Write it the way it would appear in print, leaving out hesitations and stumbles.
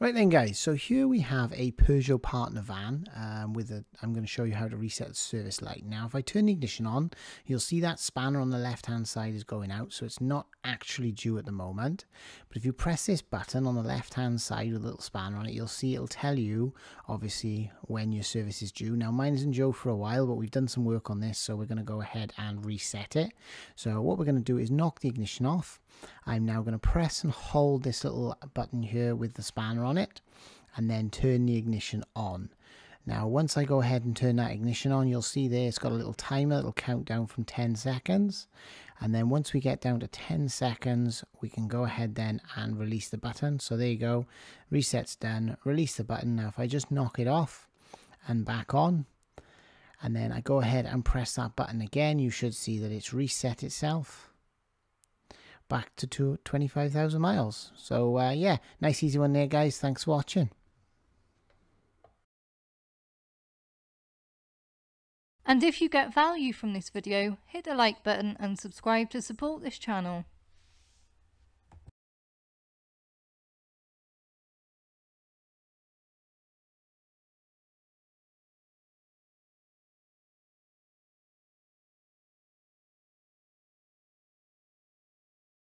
Right then guys, so here we have a Peugeot Partner van I'm going to show you how to reset the service light. Now if I turn the ignition on, you'll see that spanner on the left hand side is going out, so it's not actually due at the moment. But if you press this button on the left hand side with a little spanner on it, you'll see it'll tell you obviously when your service is due. Now mine isn't due for a while, but we've done some work on this, so we're going to go ahead and reset it. So what we're going to do is knock the ignition off. I'm now going to press and hold this little button here with the spanner on it and then turn the ignition on. Now once I go ahead and turn that ignition on, you'll see there it's got a little timer that'll count down from 10 seconds, and then once we get down to 10 seconds we can go ahead then and release the button. So there you go, reset's done, release the button. Now if I just knock it off and back on, and then I go ahead and press that button again, you should see that it's reset itself back to 25,000 miles. So yeah, nice easy one there guys. Thanks for watching. And if you get value from this video, hit the like button and subscribe to support this channel.